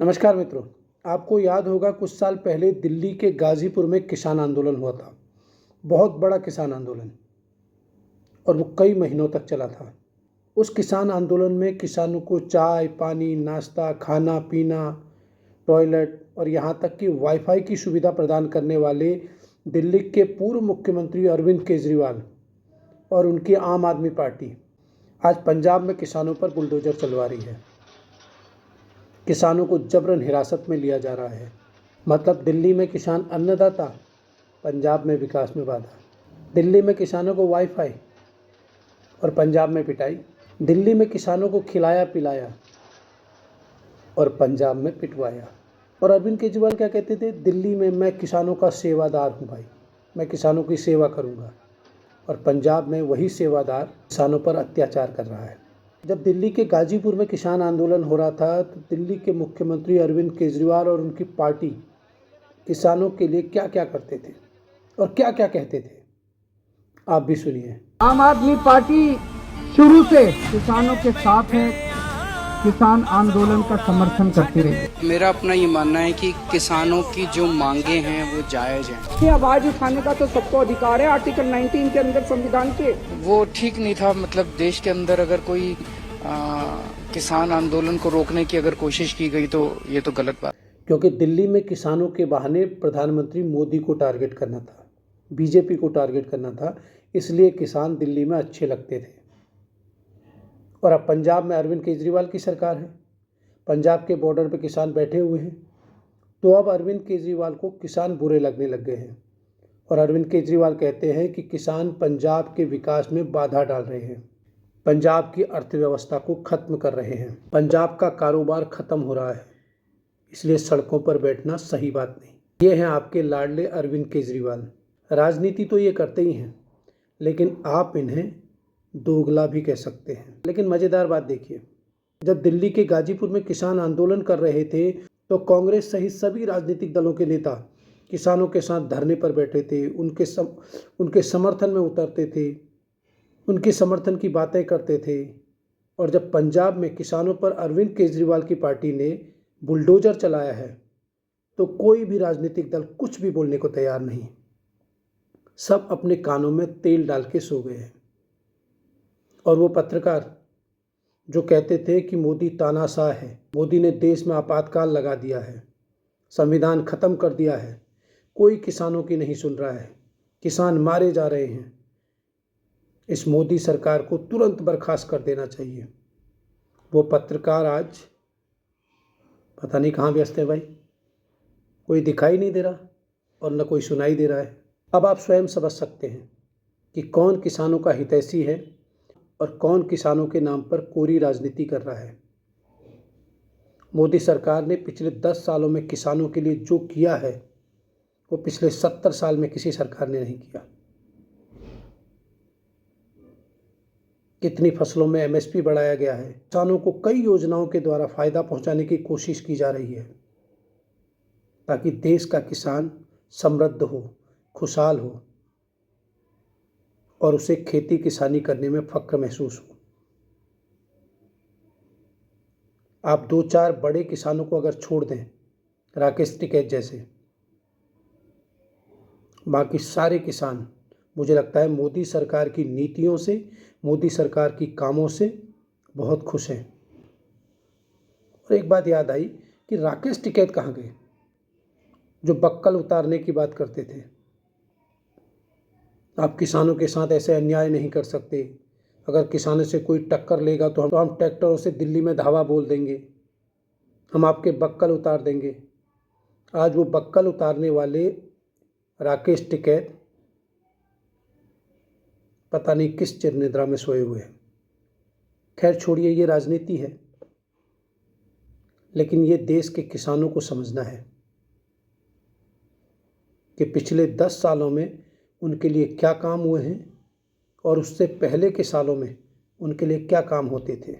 नमस्कार मित्रों। आपको याद होगा कुछ साल पहले दिल्ली के गाज़ीपुर में किसान आंदोलन हुआ था। बहुत बड़ा किसान आंदोलन और वो कई महीनों तक चला था। उस किसान आंदोलन में किसानों को चाय, पानी, नाश्ता, खाना पीना, टॉयलेट और यहाँ तक कि वाईफाई की सुविधा प्रदान करने वाले दिल्ली के पूर्व मुख्यमंत्री अरविंद केजरीवाल और उनकी आम आदमी पार्टी आज पंजाब में किसानों पर बुलडोजर चलवा रही है। किसानों को जबरन हिरासत में लिया जा रहा है। मतलब दिल्ली में किसान अन्नदाता, पंजाब में विकास में बाधा। दिल्ली में किसानों को वाईफाई और पंजाब में पिटाई। दिल्ली में किसानों को खिलाया पिलाया और पंजाब में पिटवाया। और अरविंद केजरीवाल क्या कहते थे? दिल्ली में मैं किसानों का सेवादार हूँ भाई, मैं किसानों की सेवा करूँगा। और पंजाब में वही सेवादार किसानों पर अत्याचार कर रहा है। जब दिल्ली के गाजीपुर में किसान आंदोलन हो रहा था तो दिल्ली के मुख्यमंत्री अरविंद केजरीवाल और उनकी पार्टी किसानों के लिए क्या क्या करते थे और क्या क्या कहते थे, आप भी सुनिए। आम आदमी पार्टी शुरू से किसानों के साथ है, किसान आंदोलन का समर्थन करती रही है। मेरा अपना ये मानना है कि किसानों की जो मांगे हैं वो जायज़ हैं। ये आवाज उठाने का तो सबको अधिकार है आर्टिकल 19 के अंदर संविधान के। वो ठीक नहीं था। मतलब देश के अंदर अगर कोई किसान आंदोलन को रोकने की अगर कोशिश की गई तो ये तो गलत बात। क्योंकि दिल्ली में किसानों के बहाने प्रधानमंत्री मोदी को टारगेट करना था, बीजेपी को टारगेट करना था, इसलिए किसान दिल्ली में अच्छे लगते थे। और अब पंजाब में अरविंद केजरीवाल की सरकार है, पंजाब के बॉर्डर पे किसान बैठे हुए हैं, तो अब अरविंद केजरीवाल को किसान बुरे लगने लग गए हैं। और अरविंद केजरीवाल कहते हैं कि किसान पंजाब के विकास में बाधा डाल रहे हैं, पंजाब की अर्थव्यवस्था को खत्म कर रहे हैं, पंजाब का कारोबार खत्म हो रहा है, इसलिए सड़कों पर बैठना सही बात नहीं। ये हैं आपके लाडले अरविंद केजरीवाल। राजनीति तो ये करते ही हैं, लेकिन आप इन्हें दोगला भी कह सकते हैं। लेकिन मज़ेदार बात देखिए, जब दिल्ली के गाजीपुर में किसान आंदोलन कर रहे थे तो कांग्रेस सहित सभी राजनीतिक दलों के नेता किसानों के साथ धरने पर बैठे थे, उनके समर्थन में उतरते थे, उनके समर्थन की बातें करते थे। और जब पंजाब में किसानों पर अरविंद केजरीवाल की पार्टी ने बुलडोजर चलाया है तो कोई भी राजनीतिक दल कुछ भी बोलने को तैयार नहीं। सब अपने कानों में तेल डाल के सो गए हैं। और वो पत्रकार जो कहते थे कि मोदी तानाशाह है, मोदी ने देश में आपातकाल लगा दिया है, संविधान खत्म कर दिया है, कोई किसानों की नहीं सुन रहा है, किसान मारे जा रहे हैं, इस मोदी सरकार को तुरंत बर्खास्त कर देना चाहिए, वो पत्रकार आज पता नहीं कहाँ व्यस्त है भाई। कोई दिखाई नहीं दे रहा और न कोई सुनाई दे रहा है। अब आप स्वयं समझ सकते हैं कि कौन किसानों का हितैषी है और कौन किसानों के नाम पर कोरी राजनीति कर रहा है। मोदी सरकार ने पिछले 10 सालों में किसानों के लिए जो किया है वो पिछले 70 साल में किसी सरकार ने नहीं किया। कितनी फसलों में एमएसपी बढ़ाया गया है, किसानों को कई योजनाओं के द्वारा फायदा पहुंचाने की कोशिश की जा रही है ताकि देश का किसान समृद्ध हो, खुशहाल हो और उसे खेती किसानी करने में फख्र महसूस हो। आप 2-4 बड़े किसानों को अगर छोड़ दें, राकेश टिकैत जैसे, बाकी सारे किसान मुझे लगता है मोदी सरकार की नीतियों से, मोदी सरकार की कामों से बहुत खुश हैं। और एक बात याद आई कि राकेश टिकैत कहाँ गए, जो बक्कल उतारने की बात करते थे। आप किसानों के साथ ऐसे अन्याय नहीं कर सकते, अगर किसानों से कोई टक्कर लेगा तो हम ट्रैक्टरों से दिल्ली में धावा बोल देंगे, हम आपके बक्कल उतार देंगे। आज वो बक्कल उतारने वाले राकेश टिकैत पता नहीं किस चिर निद्रा में सोए हुए हैं। खैर छोड़िए, ये राजनीति है, लेकिन ये देश के किसानों को समझना है कि पिछले 10 सालों में उनके लिए क्या काम हुए हैं और उससे पहले के सालों में उनके लिए क्या काम होते थे।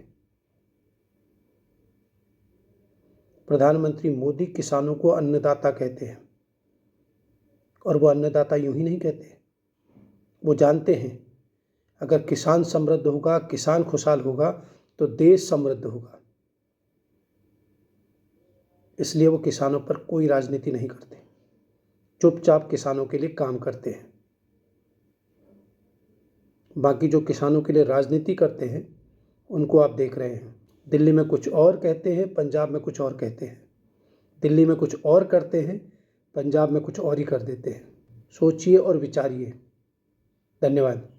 प्रधानमंत्री मोदी किसानों को अन्नदाता कहते हैं और वो अन्नदाता यूं ही नहीं कहते। वो जानते हैं अगर किसान समृद्ध होगा, किसान खुशहाल होगा तो देश समृद्ध होगा। इसलिए वो किसानों पर कोई राजनीति नहीं करते, चुपचाप किसानों के लिए काम करते हैं। बाकी जो किसानों के लिए राजनीति करते हैं उनको आप देख रहे हैं, दिल्ली में कुछ और कहते हैं, पंजाब में कुछ और कहते हैं। दिल्ली में कुछ और करते हैं, पंजाब में कुछ और ही कर देते हैं। सोचिए और विचारिए। धन्यवाद।